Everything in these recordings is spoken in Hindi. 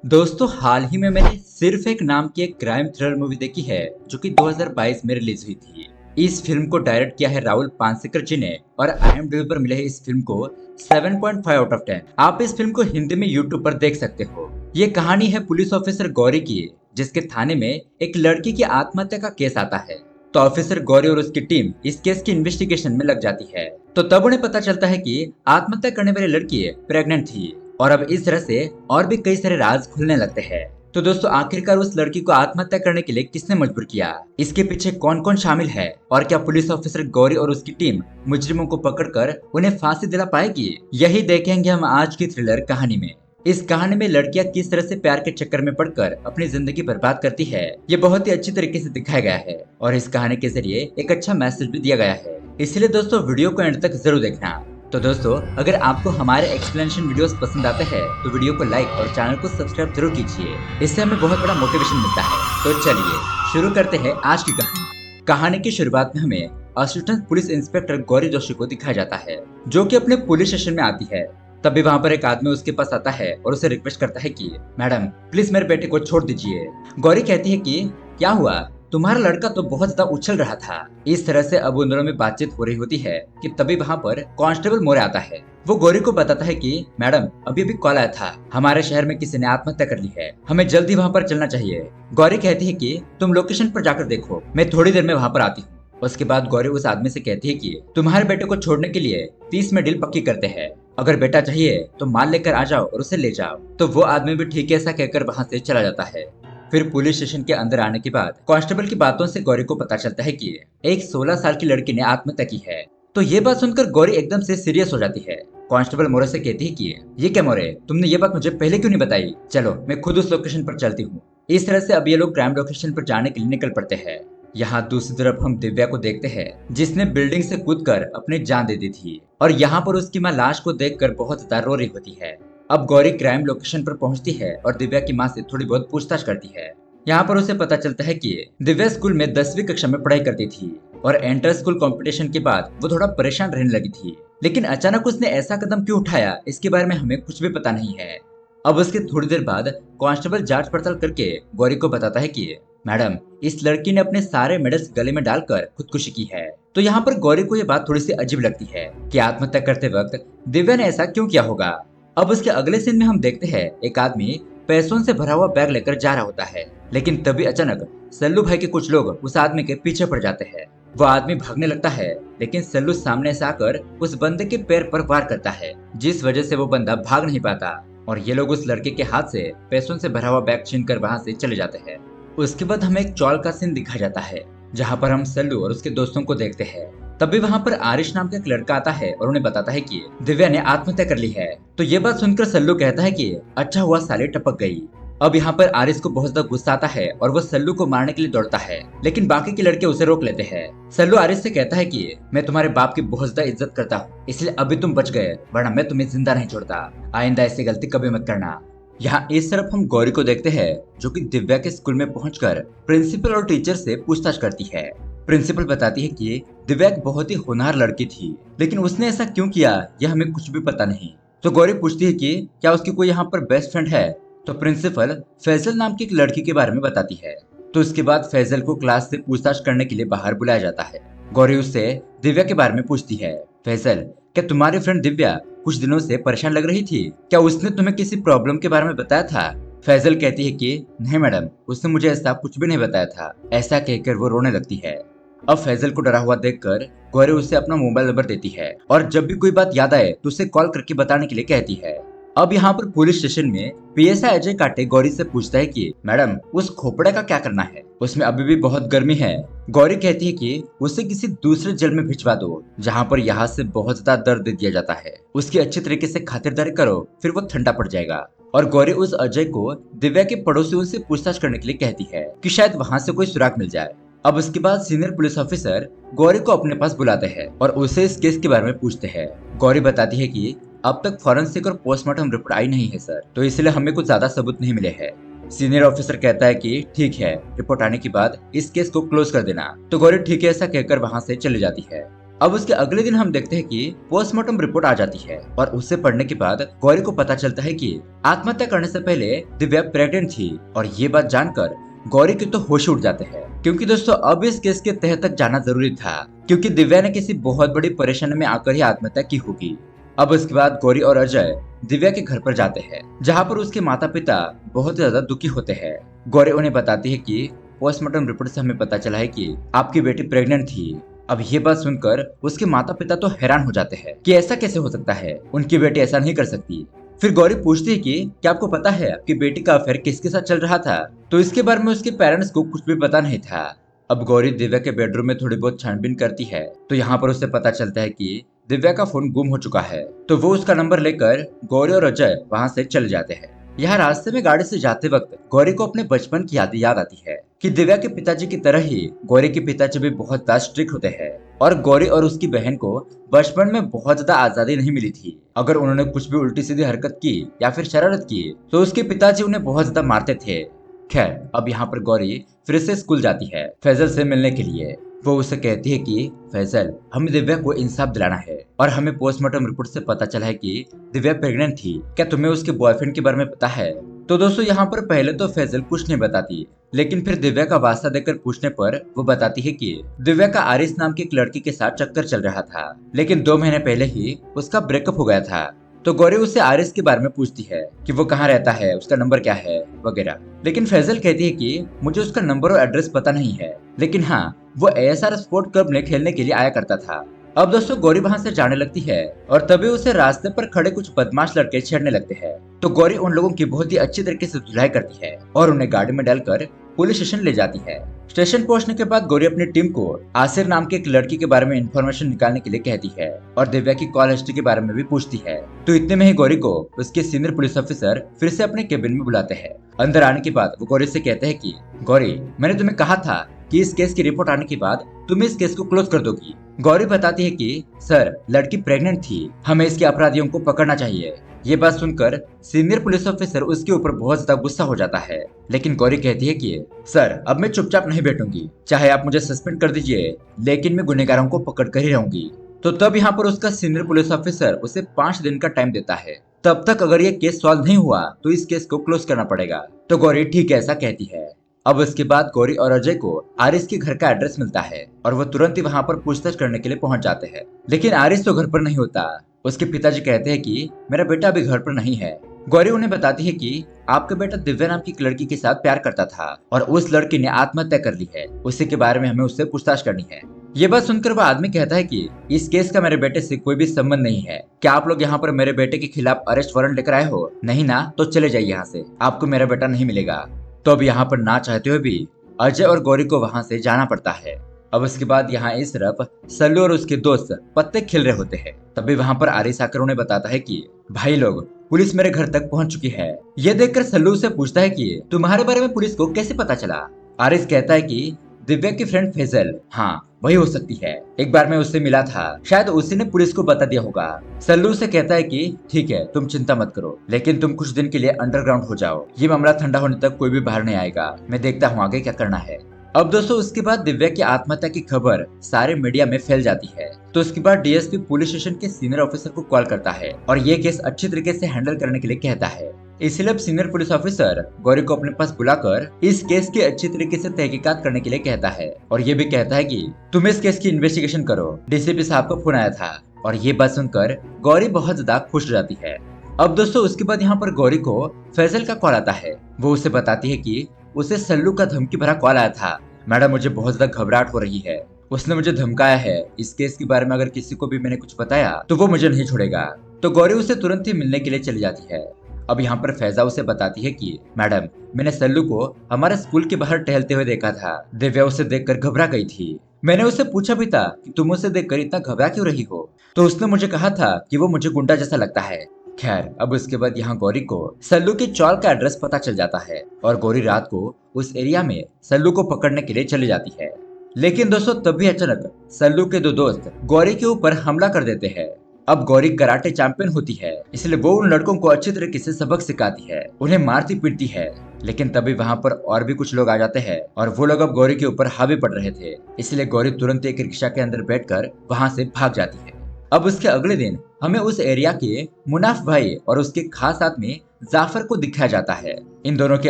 दोस्तों हाल ही में मैंने सिर्फ एक नाम की एक क्राइम थ्रिलर मूवी देखी है जो कि 2022 में रिलीज हुई थी। इस फिल्म को डायरेक्ट किया है राहुल पांसेकर जी ने और IMDb पर मिले है इस फिल्म को 7.5 आउट ऑफ 10। आप इस फिल्म को हिंदी में यूट्यूब पर देख सकते हो। ये कहानी है पुलिस ऑफिसर गौरी की, जिसके थाने में एक लड़की की आत्महत्या का केस आता है। तो ऑफिसर गौरी और उसकी टीम इस केस की इन्वेस्टिगेशन में लग जाती है। तो तब उन्हें पता चलता है कि आत्महत्या करने वाली लड़की प्रेग्नेंट थी और अब इस तरह से और भी कई सारे राज खुलने लगते हैं। तो दोस्तों आखिरकार उस लड़की को आत्महत्या करने के लिए किसने मजबूर किया, इसके पीछे कौन कौन शामिल है और क्या पुलिस ऑफिसर गौरी और उसकी टीम मुजरिमों को पकड़कर उन्हें फांसी दिला पाएगी, यही देखेंगे हम आज की थ्रिलर कहानी में। इस कहानी में लड़कियां किस तरह से प्यार के चक्कर में पड़कर अपनी जिंदगी बर्बाद करती है, ये बहुत ही अच्छी तरीके से दिखाया गया है और इस कहानी के जरिए एक अच्छा मैसेज भी दिया गया है। इसलिए दोस्तों वीडियो को एंड तक जरूर देखना। तो दोस्तों अगर आपको हमारे एक्सप्लेनेशन वीडियोस पसंद आते हैं तो वीडियो को लाइक और चैनल को सब्सक्राइब जरूर कीजिए, इससे हमें बहुत बड़ा मोटिवेशन मिलता है। तो चलिए शुरू करते हैं आज की कहानी। कहानी की शुरुआत में हमें assistant police inspector Gauri Joshi को दिखाया जाता है, जो कि अपने पुलिस स्टेशन में आती है। तभी वहाँ पर एक आदमी उसके पास आता है और उसे रिक्वेस्ट करता है कि मैडम प्लीज मेरे बेटे को छोड़ दीजिए। गौरी कहती है कि क्या हुआ, तुम्हारा लड़का तो बहुत ज्यादा उछल रहा था। इस तरह से अब उन दोनों में बातचीत हो रही होती है कि तभी वहाँ पर कांस्टेबल मोरे आता है। वो गौरी को बताता है कि मैडम अभी अभी कॉल आया था, हमारे शहर में किसी ने आत्महत्या कर ली है, हमें जल्दी वहाँ पर चलना चाहिए। गौरी कहती है कि तुम लोकेशन पर जाकर देखो, मैं थोड़ी देर में वहाँ पर आती हूँ। उसके बाद गौरी उस आदमी से कहती है कि तुम्हारे बेटे को छोड़ने के लिए 30 में डील पक्की करते हैं, अगर बेटा चाहिए तो माल लेकर आ जाओ और उसे ले जाओ। तो वो आदमी भी ठीक है ऐसा कहकर वहाँ से चला जाता है। फिर पुलिस स्टेशन के अंदर आने के बाद कांस्टेबल की बातों से गौरी को पता चलता है कि एक 16 साल की लड़की ने आत्महत्या की है। तो ये बात सुनकर गौरी एकदम से सीरियस हो जाती है। कांस्टेबल मोरे से कहती है कि ये क्या मोरे, तुमने ये बात मुझे पहले क्यों नहीं बताई, चलो मैं खुद उस लोकेशन पर चलती हूँ। इस तरह से अब ये लोग क्राइम लोकेशन पर जाने के लिए निकल पड़ते हैं। यहाँ दूसरी तरफ हम दिव्या को देखते हैं, जिसने बिल्डिंग से कूदकर अपनी जान दे दी थी और यहाँ पर उसकी माँ लाश को देखकर बहुत ज्यादा रो रही होती है। अब गौरी क्राइम लोकेशन पर पहुंचती है और दिव्या की माँ से थोड़ी बहुत पूछताछ करती है। यहाँ पर उसे पता चलता है कि दिव्या स्कूल में 10वीं कक्षा में पढ़ाई करती थी और इंटर स्कूल कंपटीशन के बाद वो थोड़ा परेशान रहने लगी थी, लेकिन अचानक उसने ऐसा कदम क्यों उठाया इसके बारे में हमें कुछ भी पता नहीं है। अब उसके थोड़ी देर बाद कांस्टेबल जांच पड़ताल करके गौरी को बताता है कि मैडम इस लड़की ने अपने सारे मेडल्स गले में डालकर खुदकुशी की है। तो यहाँ पर गौरी को ये बात थोड़ी सी अजीब लगती है कि आत्महत्या करते वक्त दिव्या ने ऐसा क्यों किया होगा। अब उसके अगले सीन में हम देखते हैं एक आदमी पैसों से भरा हुआ बैग लेकर जा रहा होता है, लेकिन तभी अचानक सल्लू भाई के कुछ लोग उस आदमी के पीछे पड़ जाते हैं। वो आदमी भागने लगता है, लेकिन सल्लू सामने से आकर उस बंदे के पैर पर वार करता है, जिस वजह से वो बंदा भाग नहीं पाता और ये लोग उस लड़के के हाथ से पैसों से भरा हुआ बैग छीनकर वहां से चले जाते हैं। उसके बाद हमें एक चौल का सीन दिखाया जाता है, जहाँ पर हम सल्लू और उसके दोस्तों को देखते हैं। तभी वहाँ पर आरिश नाम का एक लड़का आता है और उन्हें बताता है कि दिव्या ने आत्महत्या कर ली है। तो ये बात सुनकर सल्लू कहता है कि अच्छा हुआ साले टपक गई। अब यहाँ पर आरिश को बहुत ज्यादा गुस्सा आता है और वो सल्लू को मारने के लिए दौड़ता है, लेकिन बाकी के लड़के उसे रोक लेते हैं। सल्लू आरिश से कहता है कि मैं तुम्हारे बाप की बहुत ज्यादा इज्जत करता हूँ, इसलिए अभी तुम बच गए, वरना मैं तुम्हें जिंदा नहीं छोड़ता, आइंदा ऐसी गलती कभी मत करना। यहाँ इस तरफ हम गौरी को देखते हैं, जो कि दिव्या के स्कूल में पहुंचकर प्रिंसिपल और टीचर से पूछताछ करती है। प्रिंसिपल बताती है कि दिव्या एक बहुत ही होनहार लड़की थी, लेकिन उसने ऐसा क्यों किया यह हमें कुछ भी पता नहीं। तो गौरी पूछती है कि क्या उसकी कोई यहाँ पर बेस्ट फ्रेंड है। तो प्रिंसिपल फैजल नाम की एक लड़की के बारे में बताती है। तो उसके बाद फैजल को क्लास से पूछताछ करने के लिए बाहर बुलाया जाता है। गौरी उससे दिव्या के बारे में पूछती है, फैजल क्या तुम्हारी फ्रेंड दिव्या कुछ दिनों से परेशान लग रही थी, क्या उसने तुम्हें किसी प्रॉब्लम के बारे में बताया था। फैजल कहती है कि नहीं मैडम, उसने मुझे ऐसा कुछ भी नहीं बताया था। ऐसा कहकर वो रोने लगती है। अब फैजल को डरा हुआ देखकर गौरी उसे अपना मोबाइल नंबर देती है और जब भी कोई बात याद आए तो उसे कॉल करके बताने के लिए कहती है। अब यहाँ पर पुलिस स्टेशन में PSI अजय काटे गौरी से पूछता है कि मैडम उस खोपड़े का क्या करना है, उसमें अभी भी बहुत गर्मी है। गौरी कहती है कि उसे किसी दूसरे जेल में भिजवा दो, जहाँ पर यहाँ से बहुत ज्यादा दर्द दिया जाता है, उसकी अच्छी तरीके से खातिरदारी करो, फिर वो ठंडा पड़ जाएगा। और गौरी उस अजय को दिव्या के पड़ोसियों से पूछताछ करने के लिए कहती है कि शायद वहाँ से कोई सुराग मिल जाए। अब उसके बाद सीनियर पुलिस ऑफिसर गौरी को अपने पास बुलाते हैं और उसे इस केस के बारे में पूछते हैं। गौरी बताती है कि अब तक फॉरेंसिक और पोस्टमार्टम रिपोर्ट आई नहीं है सर, तो इसलिए हमें कुछ ज्यादा सबूत नहीं मिले हैं। सीनियर ऑफिसर कहता है कि ठीक है, रिपोर्ट आने के बाद इस केस को क्लोज कर देना। तो गौरी ठीक है ऐसा कहकर वहाँ से चली जाती है। अब उसके अगले दिन हम देखते हैं कि पोस्टमार्टम रिपोर्ट आ जाती है और उसे पढ़ने के बाद गौरी को पता चलता है कि आत्महत्या करने से पहले दिव्या प्रेग्नेंट थी। और ये बात जानकर गौरी के तो होश उड़ जाते हैं, क्योंकि दोस्तों अब इस केस के तह तक जाना जरूरी था, क्योंकि दिव्या ने किसी बहुत बड़ी परेशानी में आकर ही आत्महत्या की होगी। अब उसके बाद गौरी और अजय दिव्या के घर पर जाते हैं, जहाँ पर उसके माता पिता बहुत ज्यादा दुखी होते हैं। गौरी उन्हें बताती है कि पोस्टमार्टम रिपोर्ट से हमें पता चला है कि आपकी बेटी प्रेग्नेंट थी। अब ये बात सुनकर उसके माता पिता तो हैरान हो जाते हैं कि ऐसा कैसे हो सकता है, उनकी बेटी ऐसा नहीं कर सकती। फिर गौरी पूछती है कि क्या आपको पता है आपकी बेटी का अफेयर किसके साथ चल रहा था? तो इसके बारे में उसके पेरेंट्स को कुछ भी पता नहीं था। अब गौरी दिव्या के बेडरूम में थोड़ी बहुत छानबीन करती है, तो यहाँ पर उसे पता चलता है कि दिव्या का फोन गुम हो चुका है। तो वो उसका नंबर लेकर गौरी और अजय वहाँ से चले जाते हैं। यहाँ रास्ते में गाड़ी से जाते वक्त गौरी को अपने बचपन की याद आती है कि दिव्या के पिताजी की तरह ही गौरी के पिताजी भी बहुत ज्यादा स्ट्रिक्ट होते हैं और गौरी और उसकी बहन को बचपन में बहुत ज्यादा आजादी नहीं मिली थी। अगर उन्होंने कुछ भी उल्टी सीधी हरकत की या फिर शरारत की तो उसके पिताजी उन्हें बहुत ज्यादा मारते थे। खैर, अब यहाँ पर गौरी फिर से स्कूल जाती है फैजल से मिलने के लिए। वो उसे कहती है कि फैजल, हमें दिव्या को इंसाफ दिलाना है और हमें पोस्टमार्टम रिपोर्ट से पता चला है कि दिव्या प्रेग्नेंट थी। क्या तुम्हें उसके बॉयफ्रेंड के बारे में पता है? तो दोस्तों यहाँ पर पहले तो फैजल कुछ नहीं बताती, लेकिन फिर दिव्या का वास्ता देकर पूछने पर वो बताती है कि दिव्या का आरिस नाम की एक लड़की के साथ चक्कर चल रहा था, लेकिन 2 महीने पहले ही उसका ब्रेकअप हो गया था। तो गौरी उससे आरिस के बारे में पूछती है कि वो कहाँ रहता है, उसका नंबर क्या है वगैरह। लेकिन फैजल कहती है कि मुझे उसका नंबर और एड्रेस पता नहीं है, लेकिन हाँ, वो ASR स्पोर्ट क्लब में खेलने के लिए आया करता था। अब दोस्तों गौरी वहाँ से जाने लगती है और तभी उसे रास्ते पर खड़े कुछ बदमाश लड़के छेड़ने लगते हैं। तो गौरी उन लोगों की बहुत ही अच्छी तरीके से धुलाई करती है और उन्हें गाड़ी में डालकर पुलिस स्टेशन ले जाती है। स्टेशन पहुंचने के बाद गौरी अपनी टीम को आसिर नाम की एक लड़की के बारे में इंफॉर्मेशन निकालने के लिए कहती है और दिव्या की कॉल हिस्ट्री के बारे में भी पूछती है। तो इतने में ही गौरी को उसके सीनियर पुलिस ऑफिसर फिर से अपने केबिन में बुलाते हैं। अंदर आने के बाद वो गौरी से कहते हैं कि गौरी, मैंने तुम्हें कहा था कि इस केस की रिपोर्ट आने के बाद तुम इस केस को क्लोज कर दोगी। गौरी बताती है कि सर, लड़की प्रेग्नेंट थी, हमें इसके अपराधियों को पकड़ना चाहिए। ये बात सुनकर सीनियर पुलिस ऑफिसर उसके ऊपर बहुत ज्यादा गुस्सा हो जाता है, लेकिन गौरी कहती है कि सर, अब मैं चुपचाप नहीं बैठूंगी, चाहे आप मुझे सस्पेंड कर दीजिए, लेकिन मैं गुनहगारों को पकड़ कर ही रहूंगी। तो तब यहाँ पर उसका सीनियर पुलिस ऑफिसर उसे 5 दिन का टाइम देता है। तब तक अगर ये केस सॉल्व नहीं हुआ तो इस केस को क्लोज करना पड़ेगा। तो गौरी ठीक है ऐसा कहती है। अब उसके बाद गौरी और अजय को आरिस के घर का एड्रेस मिलता है और वो तुरंत ही वहाँ पर पूछताछ करने के लिए पहुंच जाते हैं। लेकिन आरिस तो घर पर नहीं होता। उसके पिताजी कहते हैं कि मेरा बेटा अभी घर पर नहीं है। गौरी उन्हें बताती है कि आपका बेटा दिव्या नाम की एक लड़की के साथ प्यार करता था और उस लड़की ने आत्महत्या कर ली है, उसी के बारे में हमें उससे पूछताछ करनी है। ये बात सुनकर वह आदमी कहता है कि इस केस का मेरे बेटे से कोई भी संबंध नहीं है। क्या आप लोग यहाँ पर मेरे बेटे के खिलाफ अरेस्ट वारंट लेकर आए हो? नहीं ना, तो चले जाइए यहाँ से, आपको मेरा बेटा नहीं मिलेगा। तो अब यहाँ पर ना चाहते हुए भी अजय और गौरी को वहाँ से जाना पड़ता है। अब उसके बाद यहाँ इस तरफ सल्लू और उसके दोस्त पत्ते खेल रहे होते हैं। तभी वहाँ पर आरिस आकर उन्हें बताता है कि भाई लोग, पुलिस मेरे घर तक पहुँच चुकी है। ये देखकर सल्लू से पूछता है कि तुम्हारे बारे में पुलिस को कैसे पता चला? आरिस कहता है कि दिव्या की फ्रेंड फैजल, हाँ वही हो सकती है, एक बार मैं उससे मिला था, शायद उसी ने पुलिस को बता दिया होगा। सल्लू से कहता है कि ठीक है, तुम चिंता मत करो, लेकिन तुम कुछ दिन के लिए अंडरग्राउंड हो जाओ, ये मामला ठंडा होने तक कोई भी बाहर नहीं आएगा, मैं देखता हूँ आगे क्या करना है। अब दोस्तों उसके बाद दिव्या की आत्महत्या की खबर सारे मीडिया में फैल जाती है। तो उसके बाद डीएसपी पुलिस स्टेशन के सीनियर ऑफिसर को कॉल करता है और ये केस अच्छी तरीके से हैंडल करने के लिए कहता है। इसलिए अब सीनियर पुलिस ऑफिसर गौरी को अपने पास बुलाकर इस केस की अच्छी तरीके से तहकीकात करने के लिए कहता है और ये भी कहता है कि तुम इस केस की इन्वेस्टिगेशन करो, डीसीपी साहब का फोन आया था। और ये बात सुनकर गौरी बहुत ज्यादा खुश हो जाती है। अब दोस्तों उसके बाद यहाँ पर गौरी को फैजल का कॉल आता है। वो उसे बताती है कि उसे सल्लू का धमकी भरा कॉल आया था। मैडम, मुझे बहुत ज्यादा घबराहट हो रही है, उसने मुझे धमकाया है, इस केस के बारे में अगर किसी को भी मैंने कुछ बताया तो वो मुझे नहीं छोड़ेगा। तो गौरी उसे तुरंत ही मिलने के लिए चली जाती है। अब यहाँ पर फैजा उसे बताती है कि मैडम, मैंने सल्लू को हमारे स्कूल के बाहर टहलते हुए देखा था, दिव्या उसे देखकर घबरा गई थी। मैंने उसे पूछा भी था कि तुम उसे देखकर इतना घबरा क्यों रही हो, तो उसने मुझे कहा था कि वो मुझे गुंडा जैसा लगता है। खैर, अब उसके बाद यहाँ गौरी को सल्लू के चौल का एड्रेस पता चल जाता है और गौरी रात को उस एरिया में सल्लू को पकड़ने के लिए चली जाती है। लेकिन दोस्तों तभी अचानक सल्लू के 2 दोस्त गौरी के ऊपर हमला कर देते हैं। अब गौरी कराटे चैंपियन होती है, इसलिए वो उन लड़कों को अच्छी तरीके से सबक सिखाती है, उन्हें मारती पीटती है। लेकिन तभी वहाँ पर और भी कुछ लोग आ जाते हैं और वो लोग अब गौरी के ऊपर हावी पड़ रहे थे, इसलिए गौरी तुरंत एक रिक्शा के अंदर बैठकर वहाँ से भाग जाती है। अब उसके अगले दिन हमें उस एरिया के मुनाफ भाई और उसके खास आदमी जाफर को दिखाया जाता है। इन दोनों के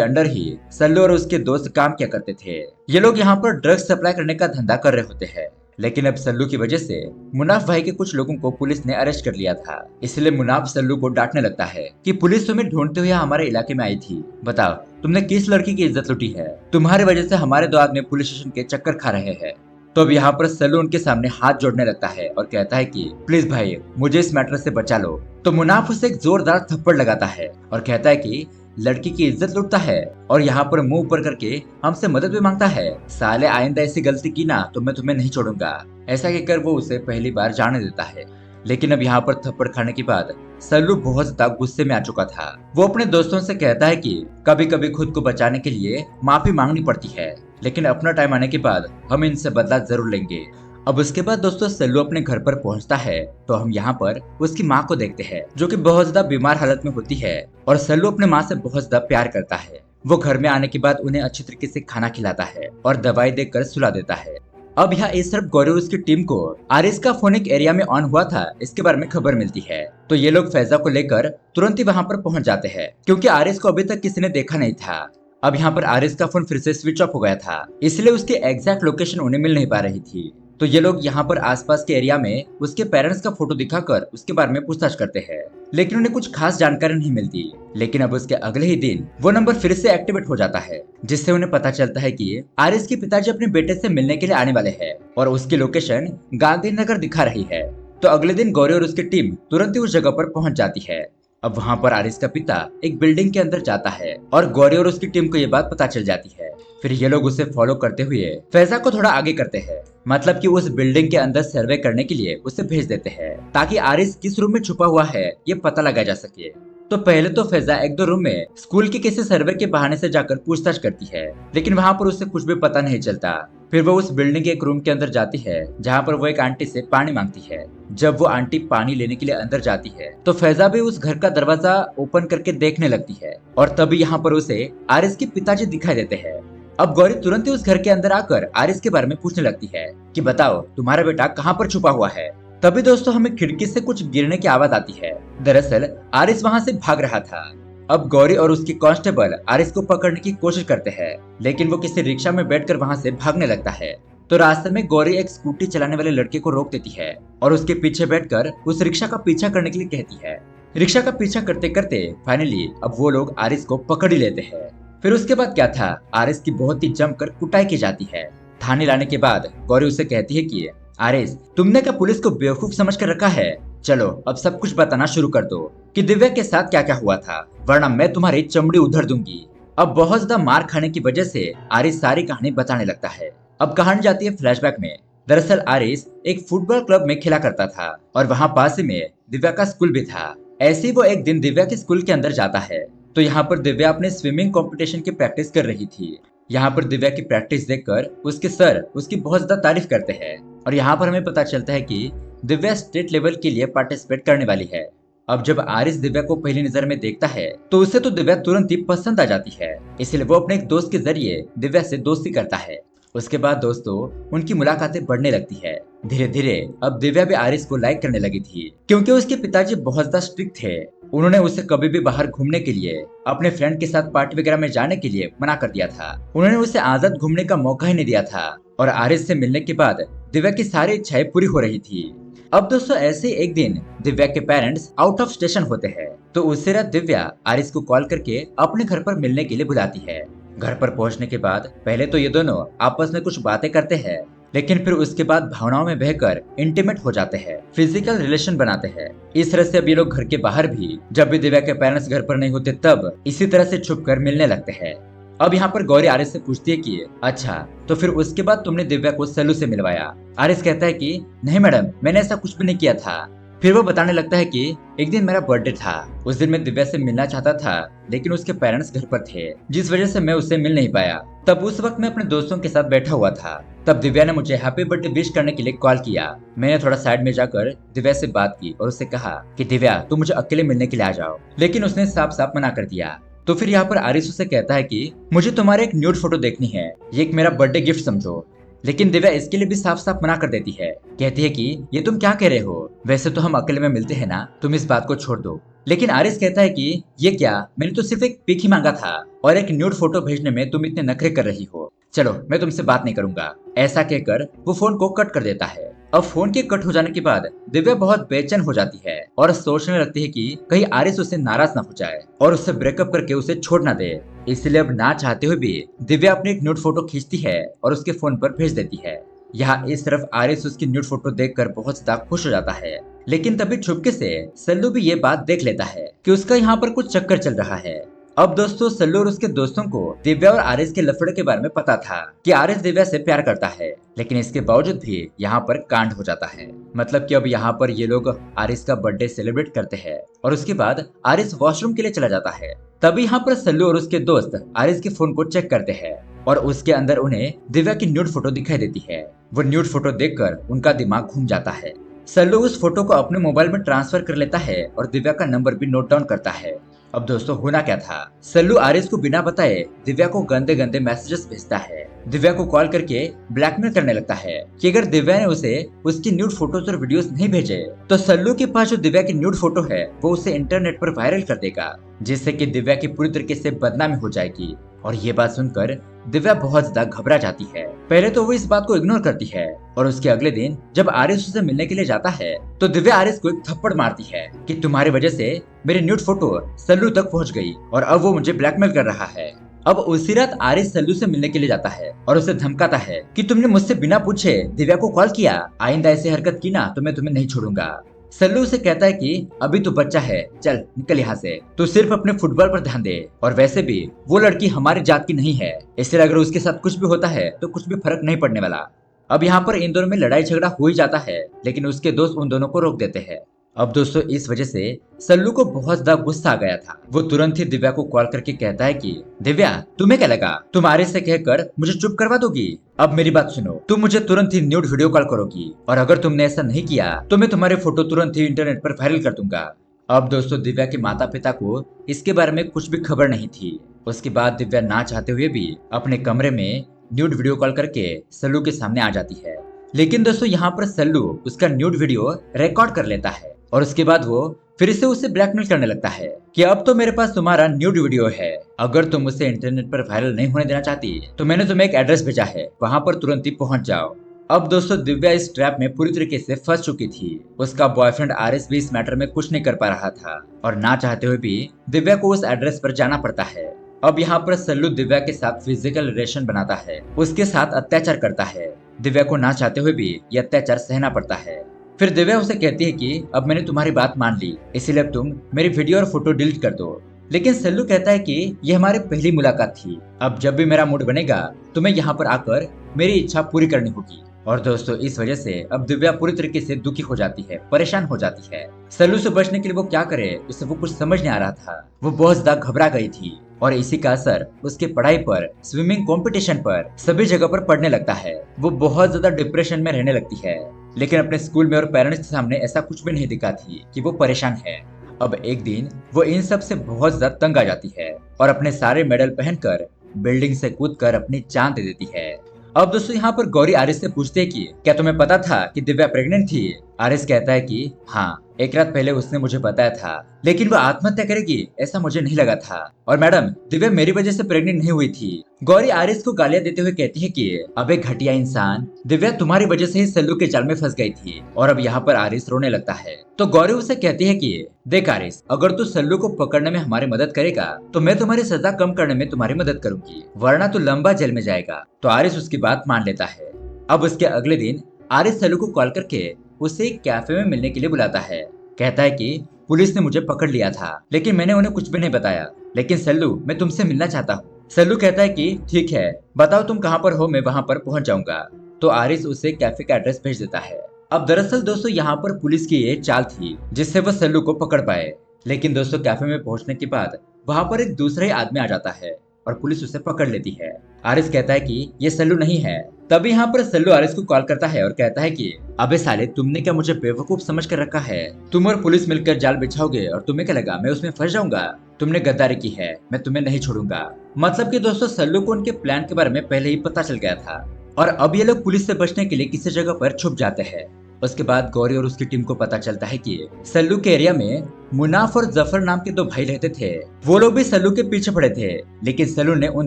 अंडर ही सल्लू और उसके दोस्त काम किया करते थे। ये लोग यहाँ पर ड्रग्स सप्लाई करने का धंधा कर रहे होते हैं। लेकिन अब सल्लू की वजह से मुनाफ भाई के कुछ लोगों को पुलिस ने अरेस्ट कर लिया था, इसलिए मुनाफ सल्लू को डांटने लगता है कि पुलिस तुम्हें ढूंढते हुए हमारे इलाके में आई थी, बताओ तुमने किस लड़की की इज्जत लूटी है, तुम्हारी वजह से हमारे दो आदमी पुलिस स्टेशन के चक्कर खा रहे हैं। तो अब यहाँ पर सल्लू उनके सामने हाथ जोड़ने लगता है और कहता है कि प्लीज भाई मुझे इस मैटर से बचा लो। तो मुनाफ उसे एक जोरदार थप्पड़ लगाता है और कहता है कि लड़की की इज्जत लूटता है और यहाँ पर मुंह ऊपर करके हमसे मदद भी मांगता है, साले आइंदा ऐसी गलती की ना तो मैं तुम्हें नहीं छोड़ूंगा। ऐसा कहकर वो उसे पहली बार जाने देता है। लेकिन अब यहाँ पर थप्पड़ खाने के बाद सल्लू बहुत ज्यादा गुस्से में आ चुका था। वो अपने दोस्तों से कहता है कि कभी कभी खुद को बचाने के लिए माफी मांगनी पड़ती है, लेकिन अपना टाइम आने के बाद हम इनसे बदला जरूर लेंगे। अब उसके बाद दोस्तों सल्लू अपने घर पर पहुंचता है तो हम यहाँ पर उसकी माँ को देखते हैं, जो कि बहुत ज्यादा बीमार हालत में होती है और सल्लू अपने माँ से बहुत ज्यादा प्यार करता है। वो घर में आने के बाद उन्हें अच्छी तरीके से खाना खिलाता है और दवाई देकर सुला देता है। अब यहाँ इस तरफ गौरी और उसकी टीम को आरिस का फोन एक एरिया में ऑन हुआ था, इसके बारे में खबर मिलती है। तो ये लोग फैजा को लेकर तुरंत ही वहाँ पर पहुंच जाते हैं, क्योंकि आरिस को अभी तक किसी ने देखा नहीं था। अब यहाँ पर आरिस का फोन फिर से स्विच ऑफ हो गया था, इसलिए उसकी एग्जैक्ट लोकेशन उन्हें मिल नहीं पा रही थी। तो ये लोग यहाँ पर आसपास के एरिया में उसके पेरेंट्स का फोटो दिखाकर उसके बारे में पूछताछ करते हैं, लेकिन उन्हें कुछ खास जानकारी नहीं मिलती। लेकिन अब उसके अगले ही दिन वो नंबर फिर से एक्टिवेट हो जाता है, जिससे उन्हें पता चलता है कि आरिस के पिताजी अपने बेटे से मिलने के लिए आने वाले हैं और उसकी लोकेशन गांधीनगर दिखा रही है। तो अगले दिन गौरी और उसकी टीम तुरंत ही उस जगह पर पहुंच जाती है। अब वहाँ पर आरिस का पिता एक बिल्डिंग के अंदर जाता है और गौरी और उसकी टीम को ये बात पता चल जाती है। फिर ये लोग उसे फॉलो करते हुए फैजा को थोड़ा आगे करते हैं, मतलब कि उस बिल्डिंग के अंदर सर्वे करने के लिए उसे भेज देते हैं, ताकि आरिस किस रूम में छुपा हुआ है ये पता लगाया जा सके। तो पहले तो फैजा एक दो रूम में स्कूल के किसी सर्वे के बहाने से जाकर पूछताछ करती है, लेकिन वहाँ पर उसे कुछ भी पता नहीं चलता। फिर वो उस बिल्डिंग के एक रूम के अंदर जाती है, जहाँ पर वो एक आंटी से पानी मांगती है। जब वो आंटी पानी लेने के लिए अंदर जाती है तो फैजा भी उस घर का दरवाजा ओपन करके देखने लगती है और तभी यहाँ पर उसे आरिस के पिताजी दिखाई देते हैं। अब गौरी तुरंत ही उस घर के अंदर आकर आरिस के बारे में पूछने लगती है कि बताओ तुम्हारा बेटा कहाँ पर छुपा हुआ है। तभी दोस्तों हमें खिड़की से कुछ गिरने की आवाज आती है। दरअसल आरिस वहाँ से भाग रहा था। अब गौरी और उसकी कांस्टेबल आरिस को पकड़ने की कोशिश करते हैं, लेकिन वो किसी रिक्शा में बैठकर वहाँ से भागने लगता है। तो रास्ते में गौरी एक स्कूटी चलाने वाले लड़के को रोक देती है और उसके पीछे बैठकर उस रिक्शा का पीछा करने के लिए कहती है। रिक्शा का पीछा करते करते फाइनली अब वो लोग आरिस को पकड़ ही लेते हैं। फिर उसके बाद क्या था, आरिस की बहुत ही जमकर कुटाई की जाती है। थाने लाने के बाद गौरी उसे कहती है कि आरिस तुमने क्या पुलिस को बेवकूफ समझ कर रखा है, चलो अब सब कुछ बताना शुरू कर दो कि दिव्या के साथ क्या क्या हुआ था, वरना मैं तुम्हारी चमड़ी उधर दूंगी। अब बहुत ज्यादा मार खाने की वजह से आरिस सारी कहानी बताने लगता है। अब कहानी जाती है फ्लैशबैक में। दरअसल आरिस एक फुटबॉल क्लब में खेला करता था और वहाँ पास ही में दिव्या का स्कूल भी था। ऐसे ही वो एक दिन दिव्या के स्कूल के अंदर जाता है तो यहाँ पर दिव्या अपने स्विमिंग कंपटीशन की प्रैक्टिस कर रही थी। यहाँ पर दिव्या की प्रैक्टिस देखकर उसके सर उसकी बहुत ज्यादा तारीफ करते हैं और यहाँ पर हमें पता चलता है कि दिव्या स्टेट लेवल के लिए पार्टिसिपेट करने वाली है। अब जब आरिस दिव्या को पहली नजर में देखता है तो उसे तो दिव्या तुरंत ही पसंद आ जाती है, इसलिए वो अपने एक दोस्त के जरिए दिव्या से दोस्ती करता है। उसके बाद दोस्तों उनकी मुलाकातें बढ़ने लगती है। धीरे धीरे अब दिव्या भी आरिस को लाइक करने लगी थी, क्योंकि उसके पिताजी बहुत ज्यादा स्ट्रिक्ट थे। उन्होंने उसे कभी भी बाहर घूमने के लिए, अपने फ्रेंड के साथ पार्टी वगैरह में जाने के लिए मना कर दिया था। उन्होंने उसे आजाद घूमने का मौका ही नहीं दिया था और आरिस से मिलने के बाद दिव्या की सारी इच्छाएं पूरी हो रही थी। अब दोस्तों ऐसे एक दिन दिव्या के पेरेंट्स आउट ऑफ स्टेशन होते हैं तो उसी रात दिव्या आरिस को कॉल करके अपने घर पर मिलने के लिए बुलाती है। घर पर पहुंचने के बाद पहले तो ये दोनों आपस में कुछ बातें करते हैं, लेकिन फिर उसके बाद भावनाओं में बहकर इंटीमेट हो जाते हैं, फिजिकल रिलेशन बनाते हैं। इस तरह से अब ये लोग घर के बाहर भी, जब भी दिव्या के पेरेंट्स घर पर नहीं होते तब इसी तरह से छुपकर मिलने लगते हैं। अब यहाँ पर गौरी आरिस से पूछती है कि अच्छा तो फिर उसके बाद तुमने दिव्या को सल्लू से मिलवाया। आरिस कहता है कि नहीं मैडम, मैंने ऐसा कुछ भी नहीं किया था। फिर वो बताने लगता है कि एक दिन मेरा बर्थडे था। उस दिन मैं दिव्या से मिलना चाहता था, लेकिन उसके पेरेंट्स घर पर थे, जिस वजह से मैं उससे मिल नहीं पाया। तब उस वक्त मैं अपने दोस्तों के साथ बैठा हुआ था। तब दिव्या ने मुझे हैप्पी बर्थडे विश करने के लिए कॉल किया। मैंने थोड़ा साइड में जाकर दिव्या से बात की और उससे कहा कि दिव्या, तुम मुझे अकेले मिलने के लिए आ जाओ, लेकिन उसने साफ साफ मना कर दिया। तो फिर यहाँ पर आरिस उसे कहता है कि मुझे तुम्हारे एक न्यूड फोटो देखनी है, ये एक मेरा बर्थडे गिफ्ट समझो। लेकिन दिव्या इसके लिए भी साफ साफ मना कर देती है। कहती है कि ये तुम क्या कह रहे हो, वैसे तो हम अकेले में मिलते हैं ना, तुम इस बात को छोड़ दो। लेकिन आरिस कहता है कि ये क्या, मैंने तो सिर्फ एक पिक ही मांगा था और एक न्यूड फोटो भेजने में तुम इतने नखरे कर रही हो। चलो, मैं तुमसे बात नहीं करूंगा। ऐसा कहकर वो फोन को कट कर देता है। अब फोन के कट हो जाने के बाद दिव्या बहुत बेचैन हो जाती है और सोचने लगती है कि कहीं आरिस उससे नाराज ना हो जाए और उससे ब्रेकअप करके उसे छोड़ ना दे। इसलिए अब ना चाहते हुए भी दिव्या अपनी एक न्यूड फोटो खींचती है और उसके फोन पर भेज देती है। यहाँ इस तरफ आरिस उसकी न्यूड फोटो देखकर बहुत ज्यादा खुश हो जाता है। लेकिन तभी चुपके से सल्लू भी ये बात देख लेता है कि उसका यहाँ पर कुछ चक्कर चल रहा है। अब दोस्तों, सल्लू और उसके दोस्तों को दिव्या और आरिस के लफड़े के बारे में पता था कि आरिस दिव्या से प्यार करता है, लेकिन इसके बावजूद भी यहाँ पर कांड हो जाता है। मतलब कि अब यहाँ पर ये लोग आरिस का बर्थडे सेलिब्रेट करते हैं और उसके बाद आरिस वॉशरूम के लिए चला जाता है। तभी यहाँ पर सल्लू और उसके दोस्त आरिस के फोन को चेक करते हैं और उसके अंदर उन्हें दिव्या की न्यूड फोटो दिखाई देती है। वो न्यूड फोटो देखकर उनका दिमाग घूम जाता है। सल्लू उस फोटो को अपने मोबाइल में ट्रांसफर कर लेता है और दिव्या का नंबर भी नोट डाउन करता है। अब दोस्तों, होना क्या था, सल्लू आरिस को बिना बताए दिव्या को गंदे गंदे मैसेजेस भेजता है। दिव्या को कॉल करके ब्लैकमेल करने लगता है कि अगर दिव्या ने उसे उसकी न्यूड फोटोज और वीडियोस नहीं भेजे तो सल्लू के पास जो दिव्या की न्यूड फोटो है वो उसे इंटरनेट पर वायरल कर देगा, जिससे कि दिव्या की पूरी तरीके से बदनामी हो जाएगी। और ये बात सुनकर दिव्या बहुत ज्यादा घबरा जाती है। पहले तो वो इस बात को इग्नोर करती है और उसके अगले दिन जब आरिस उसे मिलने के लिए जाता है तो दिव्या आरिस को एक थप्पड़ मारती है कि तुम्हारी वजह से मेरी न्यूड फोटो सल्लू तक पहुंच गई और अब वो मुझे ब्लैकमेल कर रहा है। अब उसी रात आरिस सल्लू से मिलने के लिए जाता है और उसे धमकाता है कि तुमने मुझसे बिना पूछे दिव्या को कॉल किया, आइंदा ऐसी हरकत की ना तो मैं तुम्हें नहीं छोड़ूंगा। सल्लू उसे कहता है कि अभी तो बच्चा है, चल निकल यहाँ से, तू सिर्फ अपने फुटबॉल पर ध्यान दे, और वैसे भी वो लड़की हमारी जात की नहीं है, इसलिए अगर उसके साथ कुछ भी होता है तो कुछ भी फर्क नहीं पड़ने वाला। अब यहाँ पर इन दोनों में लड़ाई झगड़ा हो ही जाता है, लेकिन उसके दोस्त उन दोनों को रोक देते हैं। अब दोस्तों, इस वजह से सल्लू को बहुत ज्यादा गुस्सा आ गया था। वो तुरंत ही दिव्या को कॉल करके कहता है कि दिव्या, तुम्हें क्या लगा तुम आरिस से कहकर मुझे चुप करवा दोगी? अब मेरी बात सुनो, तुम मुझे तुरंत ही न्यूड वीडियो कॉल करोगी और अगर तुमने ऐसा नहीं किया तो मैं तुम्हारे फोटो तुरंत ही इंटरनेट पर वायरल कर दूंगा। अब दोस्तों, दिव्या के माता पिता को इसके बारे में कुछ भी खबर नहीं थी। उसके बाद दिव्या ना चाहते हुए भी अपने कमरे में न्यूड वीडियो कॉल करके सल्लू के सामने आ जाती है। लेकिन दोस्तों, यहाँ पर सल्लू उसका न्यूड वीडियो रिकॉर्ड कर लेता है और उसके बाद वो फिर से उसे ब्लैकमेल करने लगता है कि अब तो मेरे पास तुम्हारा न्यूड वीडियो है, अगर तुम उसे इंटरनेट पर वायरल नहीं होने देना चाहती तो मैंने तुम्हें एक एड्रेस भेजा है, वहां पर तुरंत ही पहुंच जाओ। अब दोस्तों, दिव्या इस ट्रैप में पूरी तरीके से फंस चुकी थी। उसका बॉयफ्रेंड आरिस भी इस मैटर में कुछ नहीं कर पा रहा था और ना चाहते हुए भी दिव्या को उस एड्रेस पर जाना पड़ता है। अब यहाँ पर सल्लू दिव्या के साथ फिजिकल रिलेशन बनाता है, उसके साथ अत्याचार करता है। दिव्या को ना चाहते हुए भी ये अत्याचार सहना पड़ता है। फिर दिव्या उसे कहती है कि अब मैंने तुम्हारी बात मान ली, इसलिए अब तुम मेरी वीडियो और फोटो डिलीट कर दो। लेकिन सल्लू कहता है कि ये हमारी पहली मुलाकात थी, अब जब भी मेरा मूड बनेगा तो मैं यहाँ पर आकर मेरी इच्छा पूरी करनी होगी। और दोस्तों, इस वजह से अब दिव्या पूरी तरीके से दुखी हो जाती है, परेशान हो जाती है। सल्लू से बचने के लिए वो क्या करे, उसे वो कुछ समझ नहीं आ रहा था। वो बहुत ज्यादा घबरा गई थी और इसी का असर उसके पढ़ाई पर, स्विमिंग कंपटीशन पर, सभी जगह पर पड़ने लगता है। वो बहुत ज्यादा डिप्रेशन में रहने लगती है, लेकिन अपने स्कूल में और पेरेंट्स के सामने ऐसा कुछ भी नहीं दिखाती कि वो परेशान है। अब एक दिन वो इन सब से बहुत ज्यादा तंग आ जाती है और अपने सारे मेडल पहनकर बिल्डिंग से कूदकर अपनी जान दे देती है। अब दोस्तों, यहाँ पर गौरी आरिस से पूछते हैं कि क्या तुम्हें पता था कि दिव्या प्रेग्नेंट थी? आरिस कहता है कि हाँ, एक रात पहले उसने मुझे बताया था, लेकिन वो आत्महत्या करेगी ऐसा मुझे नहीं लगा था, और मैडम, दिव्या मेरी वजह से प्रेग्नेंट नहीं हुई थी। गौरी आरिस को गालियां देते हुए कहती है कि अबे घटिया इंसान, दिव्या तुम्हारी वजह से ही सल्लू के जाल में फंस गई थी। और अब यहाँ पर आरिस रोने लगता है तो गौरी उसे कहती है कि देख आरिस, अगर तू सल्लू को पकड़ने में हमारी मदद करेगा तो मैं तुम्हारी सजा कम करने में तुम्हारी मदद करूंगी, वरना तू लंबा जेल में जाएगा। तो आरिस उसकी बात मान लेता है। अब उसके अगले दिन आरिस सल्लू को कॉल करके उसे एक कैफे में मिलने के लिए बुलाता है। कहता है कि पुलिस ने मुझे पकड़ लिया था, लेकिन मैंने उन्हें कुछ भी नहीं बताया, लेकिन सल्लू, मैं तुमसे मिलना चाहता हूँ। सल्लू कहता है कि ठीक है, बताओ तुम कहाँ पर हो, मैं वहाँ पर पहुँच जाऊंगा। तो आरिस उसे कैफे का एड्रेस भेज देता है। अब दरअसल दोस्तों यहाँ पर पुलिस की ये चाल थी जिससे वो सल्लू को पकड़ पाए। लेकिन दोस्तों कैफे में पहुंचने के बाद वहां पर एक दूसरा ही आदमी आ जाता है और पुलिस उसे पकड़ लेती है। आरिस कहता है कि ये सल्लू नहीं है। तभी यहाँ पर सल्लू आरिस को कॉल करता है और कहता है कि अबे साले, तुमने क्या मुझे बेवकूफ समझ कर रखा है? तुम और पुलिस मिलकर जाल बिछाओगे और तुम्हें क्या लगा मैं उसमें फंस जाऊंगा? तुमने गद्दारी की है, मैं तुम्हें नहीं छोड़ूंगा। मतलब कि दोस्तों सल्लू को उनके प्लान के बारे में पहले ही पता चल गया था और अब ये लोग पुलिस से बचने के लिए किसी जगह पर छुप जाते हैं। उसके बाद गौरी और उसकी टीम को पता चलता है कि सल्लू के एरिया में मुनाफ और जफर नाम के दो भाई रहते थे। वो लोग भी सल्लू के पीछे पड़े थे, लेकिन सल्लू ने उन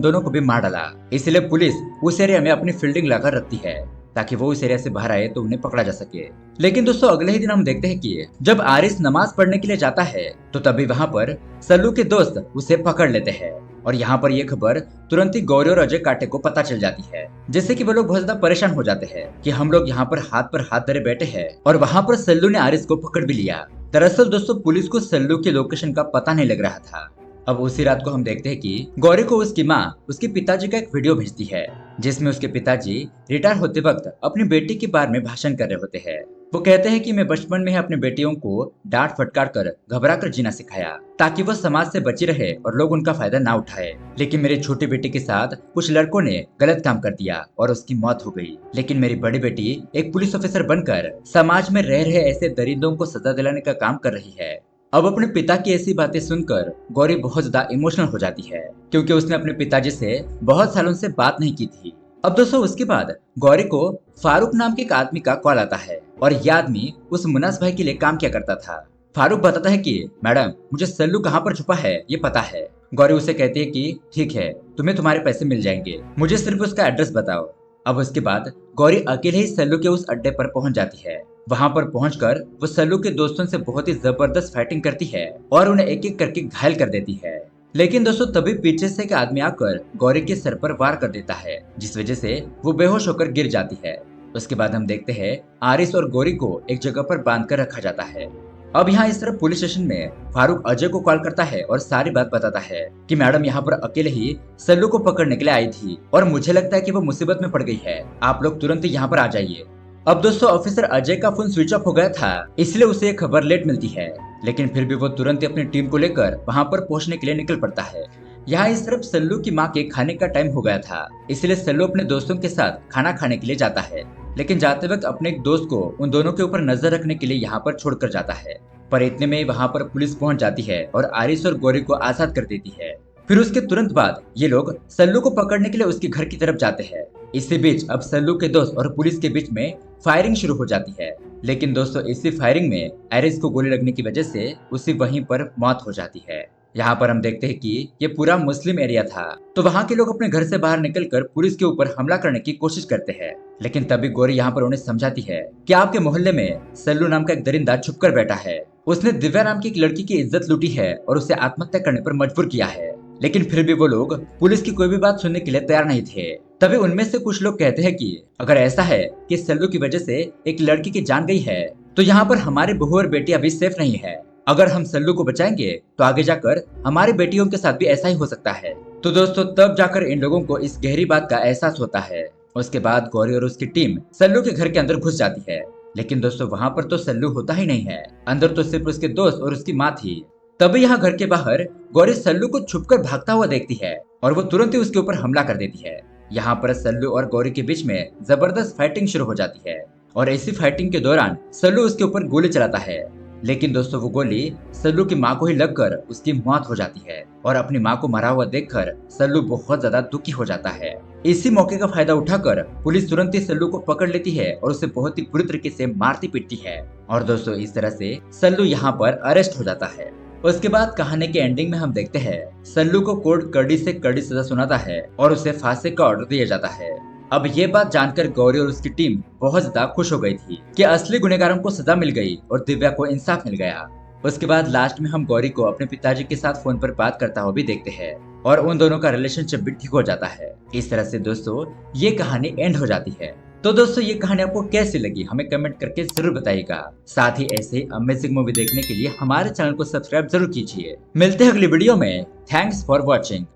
दोनों को भी मार डाला। इसलिए पुलिस उस एरिया में अपनी फील्डिंग लगाकर रखती है ताकि वो उस एरिया से बाहर आए तो उन्हें पकड़ा जा सके। लेकिन दोस्तों अगले ही दिन हम देखते हैं कि जब आरिस नमाज पढ़ने के लिए जाता है तो तभी वहाँ पर सल्लू के दोस्त उसे पकड़ लेते हैं और यहाँ पर ये खबर तुरंत ही गौरी और अजय काटे को पता चल जाती है, जिससे कि वो लोग बहुत ज्यादा परेशान हो जाते हैं कि हम लोग यहाँ पर हाथ धरे बैठे हैं और वहाँ पर सल्लू ने आरिस को पकड़ भी लिया। दरअसल दोस्तों पुलिस को सल्लू के लोकेशन का पता नहीं लग रहा था। अब उसी रात को हम देखते हैं कि गौरी को उसकी माँ उसके पिताजी का एक वीडियो भेजती है जिसमें उसके पिताजी रिटायर होते वक्त अपनी बेटी के बारे में भाषण कर रहे होते हैं। वो कहते हैं कि मैं बचपन में ही अपनी बेटियों को डांट फटकार कर घबरा कर जीना सिखाया ताकि वो समाज से बची रहे और लोग उनका फायदा ना उठाए। लेकिन मेरी छोटी बेटी के साथ कुछ लड़कों ने गलत काम कर दिया और उसकी मौत हो गई। लेकिन मेरी बड़ी बेटी एक पुलिस ऑफिसर बनकर समाज में रह रहे ऐसे दरिंदों को सजा दिलाने का काम कर रही है। अब अपने पिता की ऐसी बातें सुनकर गौरी बहुत ज्यादा इमोशनल हो जाती है क्योंकि उसने अपने पिताजी से बहुत सालों से बात नहीं की थी। अब दोस्तों उसके बाद गौरी को फारूक नाम के एक आदमी का कॉल आता है और यह आदमी उस मुनास भाई के लिए काम किया करता था। फारूक बताता है कि मैडम, मुझे सल्लू कहाँ पर छुपा है ये पता है। गौरी उसे कहती है कि ठीक है, तुम्हें तुम्हारे पैसे मिल जाएंगे, मुझे सिर्फ उसका एड्रेस बताओ। अब उसके बाद गौरी अकेले ही सल्लू के उस अड्डे पर पहुंच जाती है। वहां पर पहुंचकर वो सल्लू के दोस्तों से बहुत ही जबरदस्त फाइटिंग करती है और उन्हें एक एक करके घायल कर देती है। लेकिन दोस्तों तभी पीछे से एक आदमी आकर गौरी के सर पर वार कर देता है जिस वजह से वो बेहोश होकर गिर जाती है। उसके बाद हम देखते हैं आरिस और गौरी को एक जगह पर बांध कर रखा जाता है। अब यहाँ इस तरफ पुलिस स्टेशन में फारूक अजय को कॉल करता है और सारी बात बताता है कि मैडम यहाँ पर अकेले ही सल्लू को पकड़ने के लिए आई थी और मुझे लगता है कि वो मुसीबत में पड़ गई है, आप लोग तुरंत ही यहाँ पर आ जाइए। अब दोस्तों ऑफिसर अजय का फोन स्विच ऑफ हो गया था, इसलिए उसे एक खबर लेट मिलती है, लेकिन फिर भी वो तुरंत ही अपनी टीम को लेकर वहाँ पर पहुँचने के लिए निकल पड़ता है। यहाँ इस तरफ सल्लू की माँ के खाने का टाइम हो गया था, इसलिए सल्लू अपने दोस्तों के साथ खाना खाने के लिए जाता है, लेकिन जाते वक्त अपने एक दोस्त को उन दोनों के ऊपर नजर रखने के लिए यहाँ पर छोड़कर जाता है। पर इतने में वहाँ पर पुलिस पहुंच जाती है और आरिस और गौरी को आजाद कर देती है। फिर उसके तुरंत बाद ये लोग सल्लू को पकड़ने के लिए उसके घर की तरफ जाते हैं। इसी बीच अब सल्लू के दोस्त और पुलिस के बीच में फायरिंग शुरू हो जाती है, लेकिन दोस्तों इसी फायरिंग में आरिस को गोली लगने की वजह से उसे वहीं पर मौत हो जाती है। यहाँ पर हम देखते हैं कि ये पूरा मुस्लिम एरिया था, तो वहाँ के लोग अपने घर से बाहर निकलकर पुलिस के ऊपर हमला करने की कोशिश करते हैं। लेकिन तभी गौरी यहाँ पर उन्हें समझाती है कि आपके मोहल्ले में सल्लू नाम का एक दरिंदा छुपकर बैठा है, उसने दिव्या नाम की एक लड़की की इज्जत लूटी है और उसे आत्महत्या करने पर मजबूर किया है। लेकिन फिर भी वो लोग पुलिस की कोई भी बात सुनने के लिए तैयार नहीं थे। तभी उनमें से कुछ लोग कहते हैं कि अगर ऐसा है कि सल्लू की वजह से एक लड़की की जान गई है तो यहाँ पर हमारी बहू और बेटी अभी सेफ नहीं है। अगर हम सल्लू को बचाएंगे तो आगे जाकर हमारी बेटियों के साथ भी ऐसा ही हो सकता है। तो दोस्तों तब जाकर इन लोगों को इस गहरी बात का एहसास होता है। उसके बाद गौरी और उसकी टीम सल्लू के घर के अंदर घुस जाती है, लेकिन दोस्तों वहाँ पर तो सल्लू होता ही नहीं है, अंदर तो सिर्फ उसके दोस्त और उसकी माँ थी। तभी यहाँ घर के बाहर गौरी सल्लू को छुपकर भागता हुआ देखती है और वो तुरंत ही उसके ऊपर हमला कर देती है। यहाँ पर सल्लू और गौरी के बीच में जबरदस्त फाइटिंग शुरू हो जाती है और इसी फाइटिंग के दौरान सल्लू उसके ऊपर गोली चलाता है, लेकिन दोस्तों वो गोली सल्लू की माँ को ही लगकर उसकी मौत हो जाती है और अपनी माँ को मरा हुआ देखकर सल्लू बहुत ज्यादा दुखी हो जाता है। इसी मौके का फायदा उठाकर पुलिस तुरंत ही सल्लू को पकड़ लेती है और उसे बहुत ही बुरी तरीके से मारती पीटती है और दोस्तों इस तरह से सल्लू यहाँ पर अरेस्ट हो जाता है। उसके बाद कहानी के एंडिंग में हम देखते हैं सल्लू को कोर्ट कड़ी से कड़ी सजा सुनाता है और उसे फांसी का ऑर्डर दिया जाता है। अब ये बात जानकर गौरी और उसकी टीम बहुत ज्यादा खुश हो गई थी कि असली गुनहगारों को सजा मिल गई और दिव्या को इंसाफ मिल गया। उसके बाद लास्ट में हम गौरी को अपने पिताजी के साथ फोन पर बात करता हुआ भी देखते हैं और उन दोनों का रिलेशनशिप भी ठीक हो जाता है। इस तरह से दोस्तों ये कहानी एंड हो जाती है। तो दोस्तों ये कहानी आपको कैसी लगी हमें कमेंट करके जरूर बताइएगा। साथ ही ऐसे अमेजिंग मूवी देखने के लिए हमारे चैनल को सब्सक्राइब जरूर कीजिए। मिलते हैं अगली वीडियो में। Thanks for watching.